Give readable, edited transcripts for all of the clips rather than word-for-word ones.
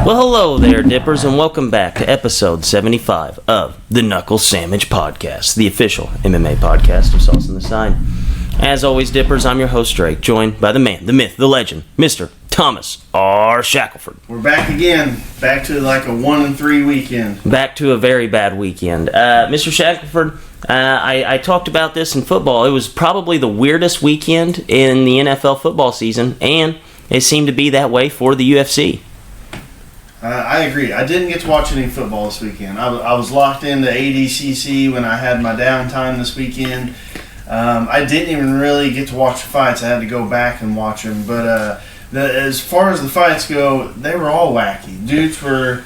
Well, hello there, Dippers, and welcome back to episode 75 of the Knuckle Sammich podcast, the official MMA podcast of Sauce on the Side. As always, Dippers, I'm your host, Drake, joined by the man, the myth, the legend, Mr. Thomas R. Shackelford. We're back again, back to like a 1-3 weekend. Back to a very bad weekend. Mr. Shackelford, I talked about this in football. It was probably the weirdest weekend in the NFL football season, and it seemed to be that way for the UFC. I agree. I didn't get to watch any football this weekend. I was locked into ADCC when I had my downtime this weekend. I didn't even really get to watch the fights. I had to go back and watch them. But as far as the fights go, they were all wacky. Dudes were...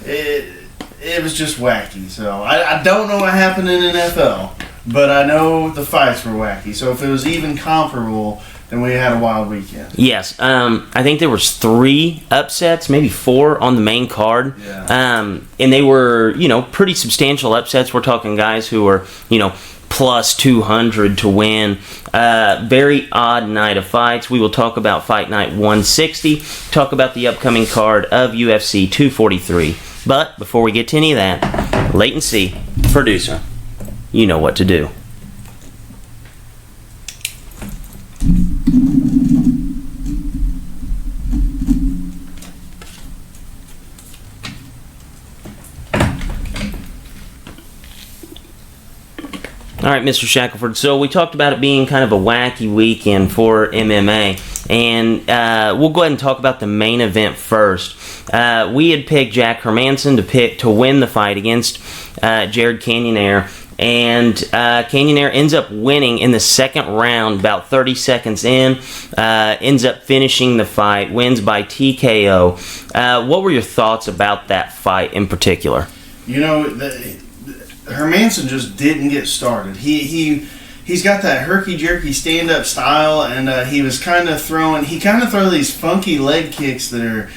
It was just wacky. So I don't know what happened in NFL, but I know the fights were wacky. So if it was even comparable... and we had a wild weekend. Yes. I think there was 3 upsets, maybe 4 on the main card. Yeah. And they were, pretty substantial upsets. We're talking guys who were, plus 200 to win. Very odd night of fights. We will talk about Fight Night 160, talk about the upcoming card of UFC 243. But before we get to any of that, Latency, producer, you know what to do. All right, Mr. Shackelford. So we talked about it being kind of a wacky weekend for MMA, and we'll go ahead and talk about the main event first. We had picked Jack Hermansson to win the fight against Jared Cannonier, and Cannonier ends up winning in the second round, about 30 seconds in. Ends up finishing the fight, wins by TKO. What were your thoughts about that fight in particular? Hermansson just didn't get started. He's got that herky-jerky stand-up style, and he was kind of throwing... He kind of throws these funky leg kicks that are...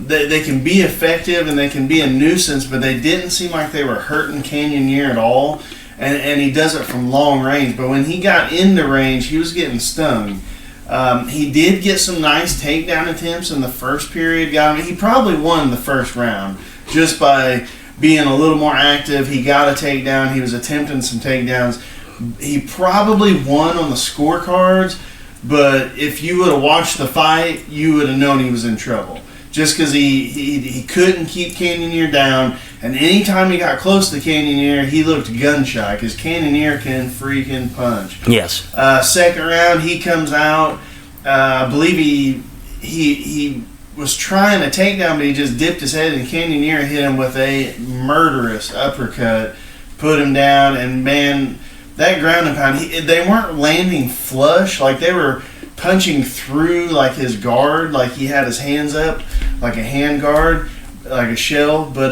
They can be effective and they can be a nuisance, but they didn't seem like they were hurting Cannonier at all. And he does it from long range. But when he got into range, he was getting stung. He did get some nice takedown attempts in the first period. He probably won the first round just by... being a little more active. He got a takedown. He was attempting some takedowns. He probably won on the scorecards, but if you would have watched the fight, you would have known he was in trouble. Just because he couldn't keep Cannonier down, and anytime he got close to Cannonier, he looked gun-shy, because Cannonier can freaking punch. Yes. Second round, he comes out. I believe he was trying to take down, but he just dipped his head, and Cannonier hit him with a murderous uppercut, put him down, and man, that ground and pound, they weren't landing flush, like they were punching through like his guard, like he had his hands up like a hand guard, like a shell, but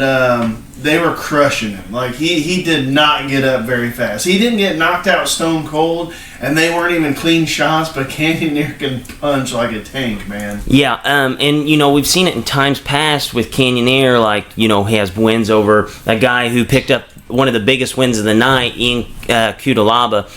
they were crushing him. Like he did not get up very fast. He didn't get knocked out stone cold, and they weren't even clean shots, but Cannonier can punch like a tank, man. Yeah, and we've seen it in times past with Cannonier, like, he has wins over a guy who picked up one of the biggest wins of the night, Ian Cutelaba,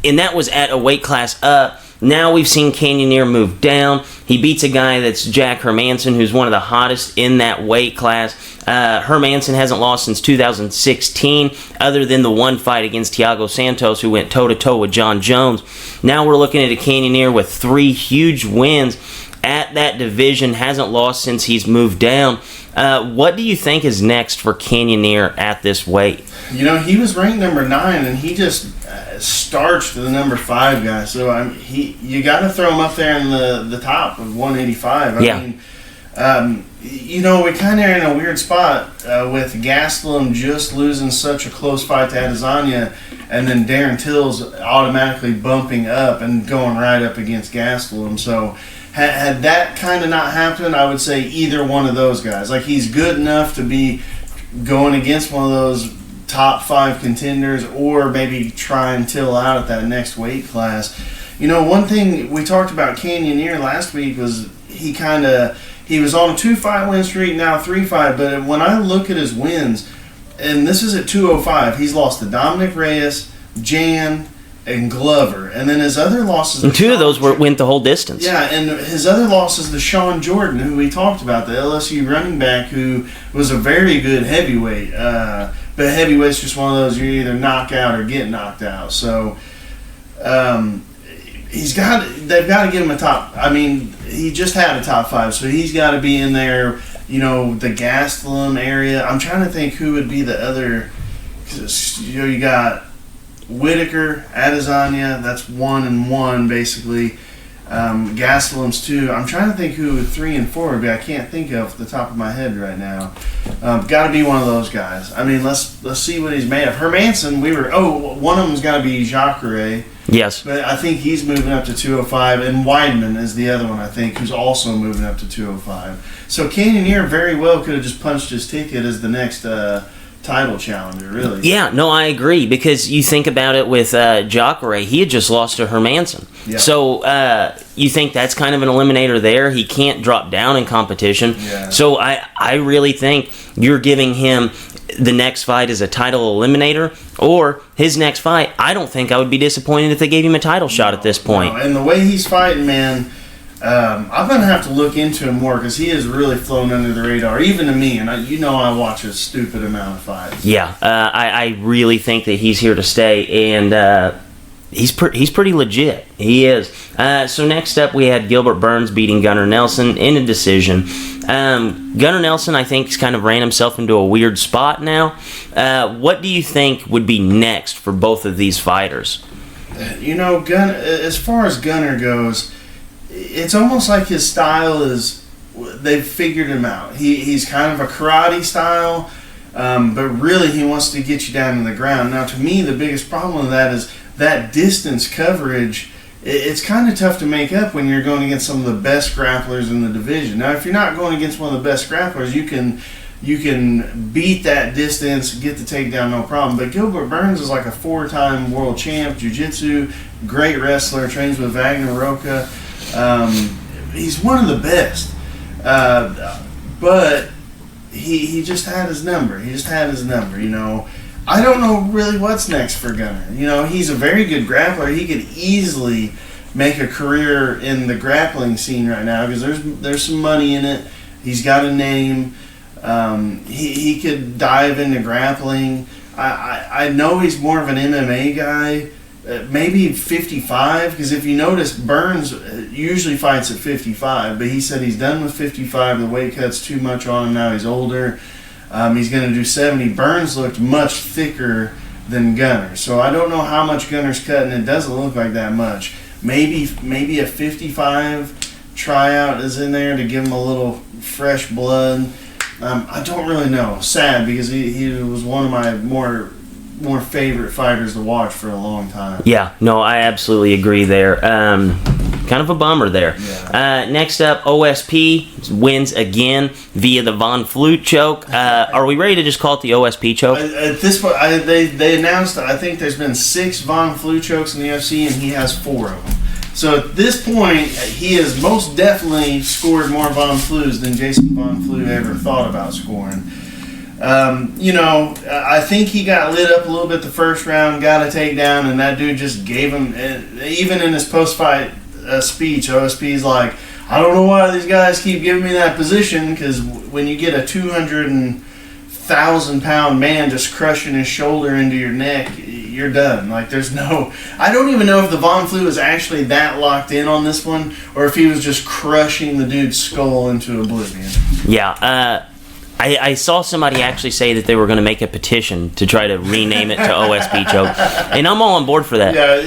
and that was at a weight class up. Now we've seen Cannonier move down. He beats a guy that's Jack Hermansson, who's one of the hottest in that weight class. Hermansson hasn't lost since 2016, other than the one fight against Thiago Santos, who went toe-to-toe with John Jones. Now we're looking at a Cannonier with 3 huge wins at that division, hasn't lost since he's moved down. What do you think is next for Cannonier at this weight? He was ranked number 9, and he just starched the number 5 guy. So you got to throw him up there in the top of 185. I mean, we kind of are in a weird spot with Gastelum just losing such a close fight to Adesanya, and then Darren Till's automatically bumping up and going right up against Gastelum. So had that kind of not happened, I would say either one of those guys. Like, he's good enough to be going against one of those top 5 contenders, or maybe try and Till out at that next weight class. One thing we talked about Cannonier last week was he was on a 2-fight win streak, now 3-5, but when I look at his wins, and this is at 205, he's lost to Dominic Reyes, Jan, and Glover. And then his other losses... And two of those went the whole distance. Yeah, and his other loss is to Sean Jordan, who we talked about, the LSU running back, who was a very good heavyweight. But heavyweight's just one of those, you either knock out or get knocked out. So they've got to give him a top... I mean, he just had a top 5, so he's got to be in there, the Gastelum area. I'm trying to think who would be the other... you got... Whitaker, Adesanya, that's 1-1 basically. Gastelum's 2. I'm trying to think who 3 and 4 would be. I can't think of the top of my head right now. Got to be one of those guys. I mean, let's see what he's made of. Hermanson, one of them's got to be Jacare. Yes. But I think he's moving up to 205, and Weidman is the other one, I think, who's also moving up to 205. So Cannonier very well could have just punched his ticket as the next title challenger, really. Yeah, no, I agree, because you think about it with Jacare, he had just lost to Hermanson. Yep. So you think that's kind of an eliminator there. He can't drop down in competition. Yeah. So I really think you're giving him the next fight as a title eliminator, or his next fight. I don't think I would be disappointed if they gave him a title shot at this point. No. And the way he's fighting, man, I'm going to have to look into him more, because he has really flown under the radar, even to me. And I watch a stupid amount of fights. Yeah, I really think that he's here to stay, and he's pretty legit. He is. So next up, we had Gilbert Burns beating Gunnar Nelson in a decision. Gunnar Nelson, I think, has kind of ran himself into a weird spot now. What do you think would be next for both of these fighters? As far as Gunnar goes, it's almost like his style is, they've figured him out. He's kind of a karate style, but really he wants to get you down to the ground. Now, to me, the biggest problem with that is that distance coverage. It's kind of tough to make up when you're going against some of the best grapplers in the division. Now, if you're not going against one of the best grapplers, you can beat that distance, get the takedown, no problem. But Gilbert Burns is like a 4-time world champ, jiu-jitsu, great wrestler, trains with Wagner Roca. He's one of the best. But he just had his number. I don't know really what's next for Gunnar. He's a very good grappler. He could easily make a career in the grappling scene right now, because there's some money in it. He's got a name. He could dive into grappling. I know he's more of an MMA guy. Maybe 55, because if you notice, Burns usually fights at 55, but he said he's done with 55. The weight cut's too much on him now. He's older. He's going to do 70. Burns looked much thicker than Gunnar, so I don't know how much Gunnar's cutting. It doesn't look like that much. Maybe a 55 tryout is in there to give him a little fresh blood. I don't really know. Sad, because he was one of my more favorite fighters to watch for a long time. Yeah, no, I absolutely agree there. Kind of a bummer there. Yeah. Next up, OSP wins again via the Von Flute choke. Are we ready to just call it the OSP choke? At this point, they announced that I think there's been 6 Von Flute chokes in the UFC, and he has 4 of them. So at this point, he has most definitely scored more Von Flutes than Jason Von Flute ever thought about scoring. I think he got lit up a little bit the first round, got a takedown, and that dude just gave him, even in his post-fight speech, OSP's like, I don't know why these guys keep giving me that position, because when you get a 200,000-pound man just crushing his shoulder into your neck, you're done. Like, I don't even know if the Von Flute was actually that locked in on this one, or if he was just crushing the dude's skull into oblivion. Yeah, I saw somebody actually say that they were going to make a petition to try to rename it to OSP choke, and I'm all on board for that. Yeah,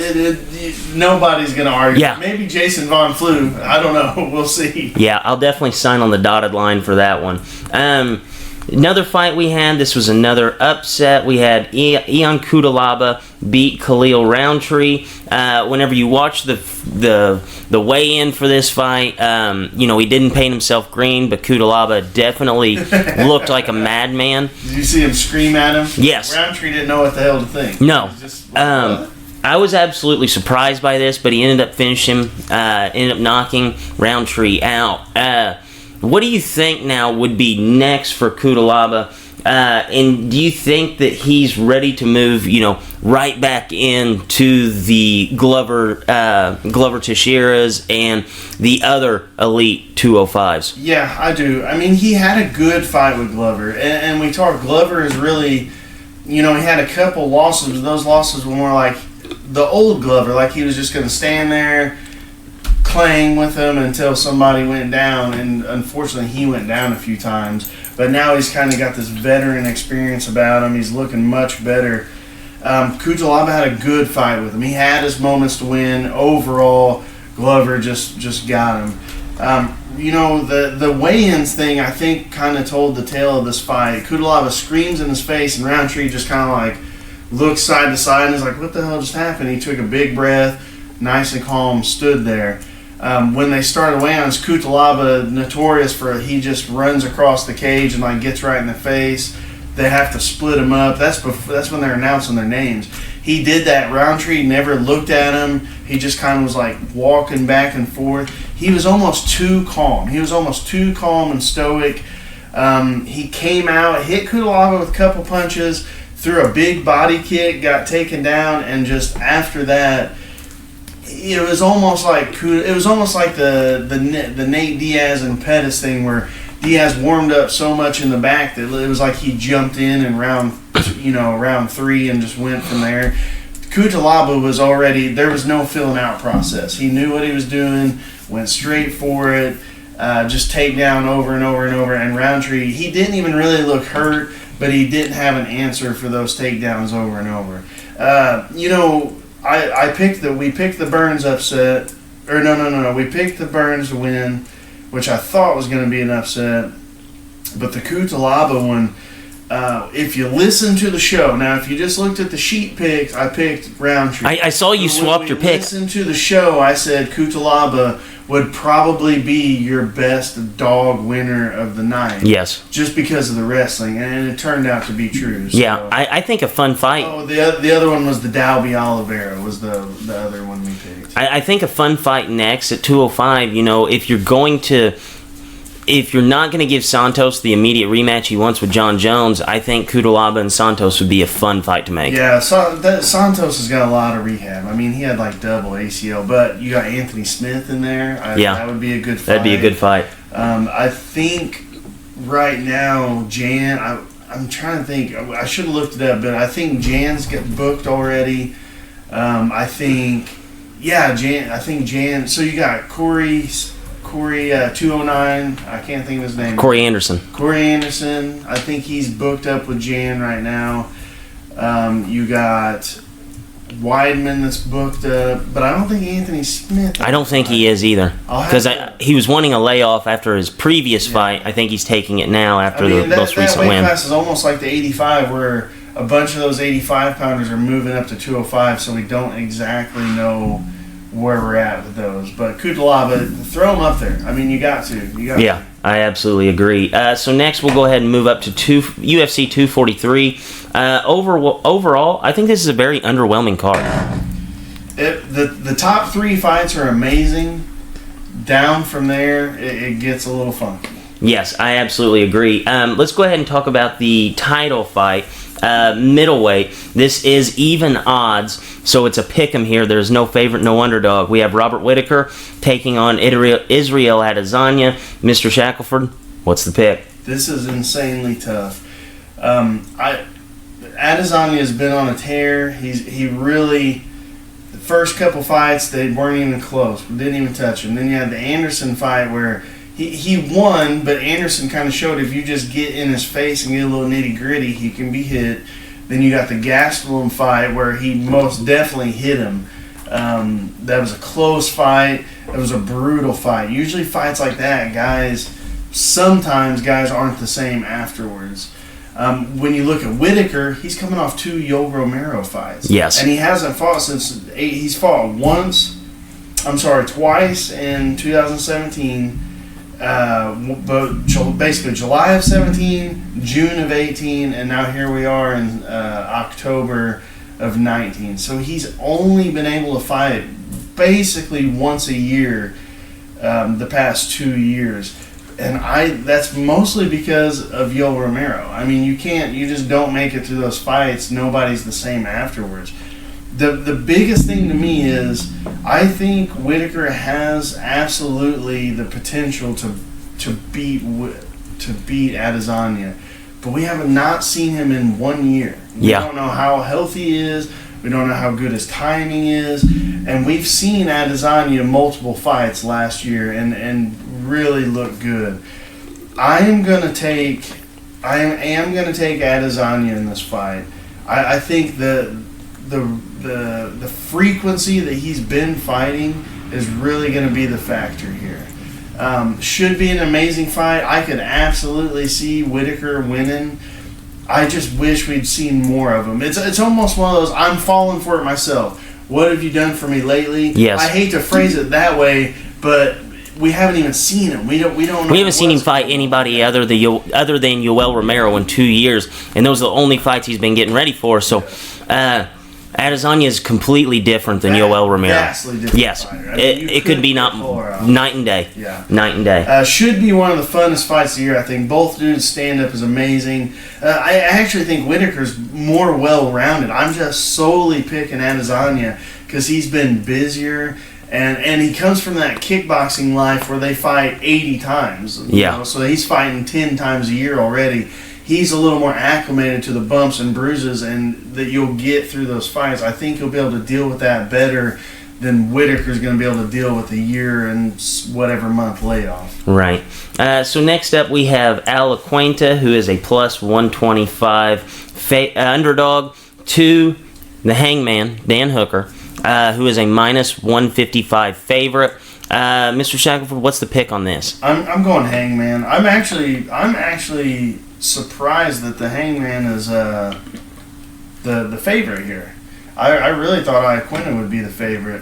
nobody's going to argue. Yeah. Maybe Jason Von Flue. I don't know. We'll see. Yeah, I'll definitely sign on the dotted line for that one. Another fight we had, this was another upset. We had Ion Cutelaba beat Khalil Roundtree. Whenever you watch the weigh-in for this fight, he didn't paint himself green, but Cutelaba definitely looked like a madman. Did you see him scream at him? Yes. Roundtree didn't know what the hell to think. No. I was absolutely surprised by this, but he ended up finishing ended up knocking Roundtree out. What do you think now would be next for Cutelaba? And do you think that he's ready to move, right back into the Glover Teixeiras and the other elite 205s? Yeah, I do. I mean, he had a good fight with Glover, and we talked. Glover is really, he had a couple losses, but those losses were more like the old Glover, like he was just going to stand there, playing with him until somebody went down, and unfortunately he went down a few times. But now he's kind of got this veteran experience about him. He's looking much better. Cutelaba had a good fight with him. He had his moments to win. Overall, Glover just got him. The weigh-ins thing, I think, kind of told the tale of this fight. Cutelaba screams in his face, and Roundtree just kind of like looks side to side and is like, what the hell just happened? He took a big breath, nice and calm, stood there. When they started weigh-ins, Cutelaba, notorious for he just runs across the cage and like gets right in the face. They have to split him up. That's when they're announcing their names. He did that. Roundtree never looked at him. He just kind of was like walking back and forth. He was almost too calm. And stoic. He came out, hit Cutelaba with a couple punches, threw a big body kick, got taken down, and just after that, it was almost like the Nate Diaz and Pettis thing, where Diaz warmed up so much in the back that it was like he jumped in round 3 and just went from there. Cutelaba was already, there was no filling out process. He knew what he was doing, went straight for it, just take down over and over and over. And Roundtree, he didn't even really look hurt, but he didn't have an answer for those takedowns over and over. We picked the Burns upset, or no. We picked the Burns to win, which I thought was going to be an upset. But the Cutelaba one, if you listen to the show, now if you just looked at the sheet picks, I picked Roundtree. I saw you swapped your pick. Listen to the show, I said Cutelaba would probably be your best dog winner of the night. Yes. Just because of the wrestling, and it turned out to be true. So. Yeah, I think a fun fight. Oh, the other one was the Dalby Oliveira was the other one we picked. I think a fun fight next at 205, if you're not going to give Santos the immediate rematch he wants with John Jones, I think Cutelaba and Santos would be a fun fight to make. Yeah, Santos has got a lot of rehab. I mean, he had like double ACL, but you got Anthony Smith in there. That would be a good fight. That'd be a good fight. I think right now, I'm trying to think. I should have looked it up, but I think Jan's get booked already. I think Jan. So you got Corey 209. I can't think of his name. Corey Anderson. I think he's booked up with Jan right now. You got Weidman that's booked up, but I don't think Anthony Smith. I don't think he is either, because he was wanting a layoff after his previous fight. I think he's taking it now after the most recent win. win. That weight class is almost like the 85, where a bunch of those 85-pounders are moving up to 205, so we don't exactly know where we're at with those. But Cutelaba, throw him up there. I mean, you got to. Yeah, I absolutely agree. So next we'll go ahead and move up to UFC 243. Overall, I think this is a very underwhelming card. The top 3 fights are amazing. Down from there, it gets a little funky. Yes, I absolutely agree. Let's go ahead and talk about the title fight. Middleweight. This is even odds, so it's a pick'em here. There's no favorite, no underdog. We have Robert Whittaker taking on Israel Adesanya. Mr. Shackelford, what's the pick? This is insanely tough. Adesanya has been on a tear. He really, the first couple fights, they weren't even close. We didn't even touch him. Then you had the Anderson fight where he won, but Anderson kind of showed if you just get in his face and get a little nitty-gritty, he can be hit. Then you got the Gastelum fight where he most definitely hit him. That was a close fight. It was a brutal fight. Usually fights like that, sometimes guys aren't the same afterwards. When you look at Whittaker, he's coming off 2 Yoel Romero fights. Yes. And he hasn't fought since, he's fought twice in 2017. But basically July of 17, June of 18, and now here we are in October of 19. So he's only been able to fight basically once a year the past 2 years. And that's mostly because of Yoel Romero. I mean, you just don't make it through those fights. Nobody's the same afterwards. The biggest thing to me is I think Whitaker has absolutely the potential to beat Adesanya, but we have not seen him in 1 year. We don't know how healthy he is. We don't know how good his timing is, and we've seen Adesanya multiple fights last year and really look good. I am gonna take Adesanya in this fight. I think the frequency that he's been fighting is really going to be the factor here. Should be an amazing fight. I could absolutely see Whitaker winning. I just wish we'd seen more of him. It's almost one of those, I'm falling for it myself. What have you done for me lately? Yes. I hate to phrase it that way, but we haven't even seen him. We don't know. We haven't seen him fight anybody other than Yoel Romero in 2 years, and those are the only fights he's been getting ready for. So, Adesanya is completely different than Yoel Romero. Vastly different. Yes, I mean, it could be night and day. Yeah, night and day. Should be one of the funnest fights of the year. I think both dudes' stand-up is amazing. I actually think Whitaker's more well-rounded. I'm just solely picking Adesanya because he's been busier. And he comes from that kickboxing life where they fight 80 times. You know, so he's fighting 10 times a year already. He's a little more acclimated to the bumps and bruises and that you'll get through those fights. I think he'll be able to deal with that better than Whitaker's going to be able to deal with a year and whatever month layoff. Right. So next up we have Al Aquenta, who is a plus 125 underdog, to the Hangman, Dan Hooker, who is a minus 155 favorite. Mr. Shackelford, what's the pick on this? I'm going Hangman. I'm actually surprised that the Hangman is the favorite here. I really thought Iaquinta would be the favorite.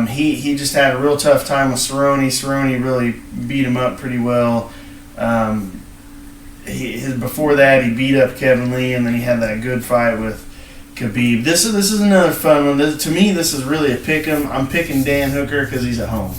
He just had a real tough time with Cerrone. Cerrone really beat him up pretty well. Before that, he beat up Kevin Lee, and then he had that good fight with Khabib. This is another fun one. To me, this is really a pick 'em. I'm picking Dan Hooker because he's at home.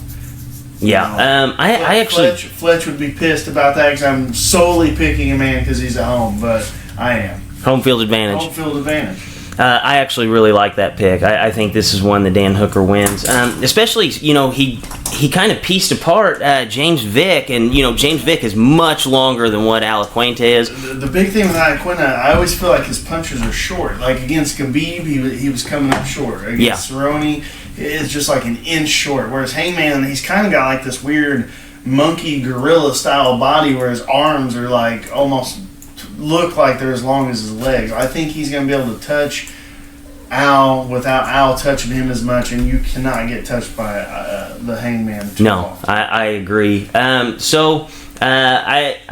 Yeah, I actually... Fletch would be pissed about that because I'm solely picking a man because he's at home, but I am. Home field advantage. Home field advantage. I actually really like that pick. I think this is one that Dan Hooker wins. Especially, he kind of pieced apart James Vick, and, James Vick is much longer than what Al Aquenta is. The big thing with Aquenta, I always feel like his punches are short. Like against Khabib, he was coming up short. Against Cerrone, it's just like an inch short. Whereas Hangman, he's kind of got like this weird monkey gorilla style body where his arms are like almost look like they're as long as his legs. I think he's going to be able to touch Al without Al touching him as much, and you cannot get touched by the Hangman too often. I agree. I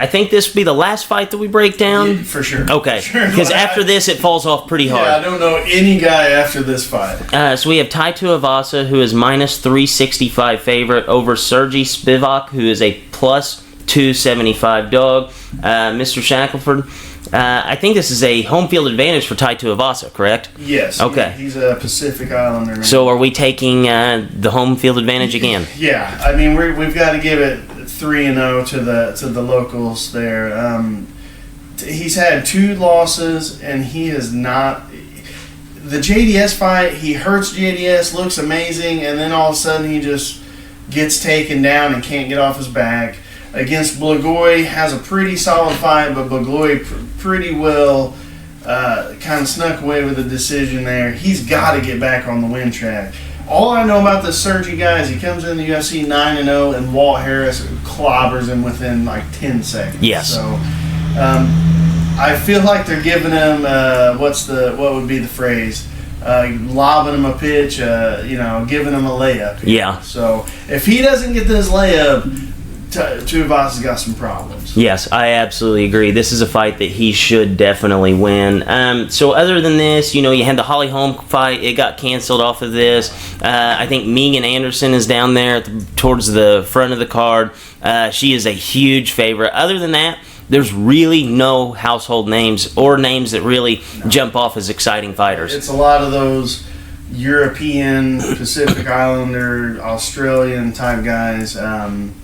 think this will be the last fight that we break down. Yeah, for sure. Okay, because after this it falls off pretty hard. Yeah, I don't know any guy after this fight. So we have Tai Tuivasa, who is minus 365 favorite, over Sergey Spivak, who is a plus 275 dog. Mr. Shackelford, I think this is a home field advantage for Tai Tuivasa, correct? Yes. Okay. He's a Pacific Islander. Man. So are we taking the home field advantage again? Yeah. I mean, we've got to give it 3-0 to the locals there. He's had 2 losses, and he is not. The JDS fight, he hurts JDS, looks amazing, and then all of a sudden he just gets taken down and can't get off his back. Against Blagoy, has a pretty solid fight, but Blagoy pretty well kind of snuck away with a decision there. He's got to get back on the win track. All I know about this Sergey guy is he comes in the UFC 9-0, and Walt Harris clobbers him within like 10 seconds. Yes. So I feel like they're giving him what would be the phrase? Lobbing him a pitch, giving him a layup. Yeah. So if he doesn't get this layup, Tuivasa's got some problems. Yes, I absolutely agree. This is a fight that he should definitely win. So other than this, you had the Holly Holm fight. It got canceled off of this. I think Megan Anderson is down there towards the front of the card. She is a huge favorite. Other than that, there's really no household names or names that really jump off as exciting fighters. It's a lot of those European, Pacific Islander, Australian type guys,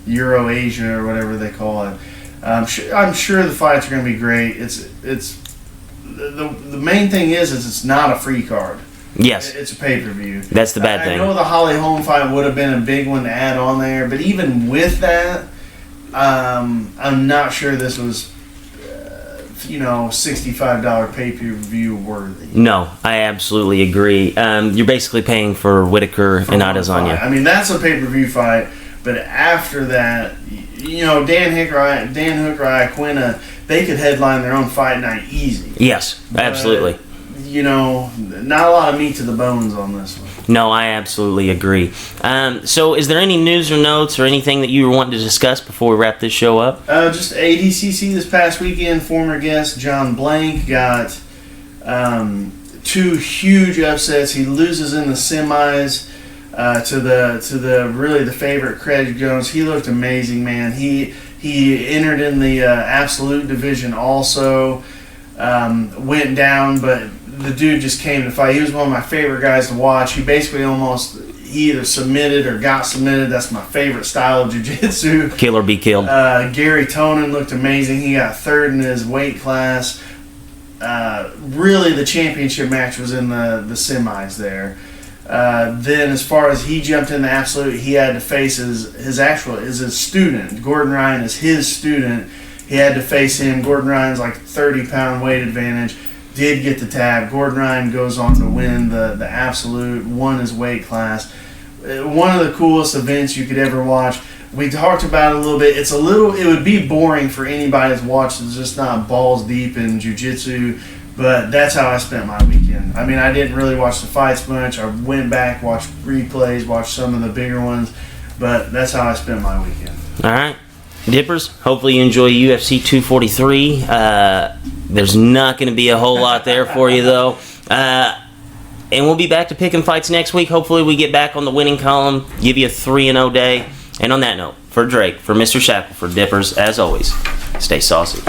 Euro Asia or whatever they call it. I'm sure the fights are going to be great. It's the main thing is it's not a free card. Yes. It's a pay-per-view. That's the bad thing. I know the Holly Holm fight would have been a big one to add on there, but even with that, I'm not sure this was, $65 pay-per-view worthy. No, I absolutely agree. You're basically paying for Whitaker and Adesanya. I mean, that's a pay-per-view fight, but after that, Dan Hooker, Iaquinta, they could headline their own fight night easy. Yes, absolutely. Not a lot of meat to the bones on this one. No, I absolutely agree. So is there any news or notes or anything that you were wanting to discuss before we wrap this show up? Just ADCC this past weekend, former guest John Blank got 2 huge upsets. He loses in the semis to the really the favorite Craig Jones. He looked amazing, man. He entered in the absolute division also. Went down, but the dude just came to fight. He was one of my favorite guys to watch. He basically he either submitted or got submitted. That's my favorite style of jiu-jitsu. Kill or be killed. Gary Tonin looked amazing. He got 3rd in his weight class. Really, the championship match was in the semis there. Then, as far as he jumped in the absolute, he had to face his student. Gordon Ryan is his student. He had to face him. Gordon Ryan's like 30-pound weight advantage. Did get the tab. Gordon Ryan goes on to win the absolute, won his weight class. One of the coolest events you could ever watch. We talked about it a little bit. It would be boring for anybody that's watched that's just not balls deep in jiu-jitsu, but that's how I spent my weekend. I mean, I didn't really watch the fights much. I went back, watched replays, watched some of the bigger ones, but that's how I spent my weekend. All right. Dippers, hopefully you enjoy UFC 243. There's not going to be a whole lot there for you, though. And we'll be back to picking fights next week. Hopefully we get back on the winning column, give you a 3-0 day. And on that note, for Drake, for Mr. Shackle, for Dippers, as always, stay saucy.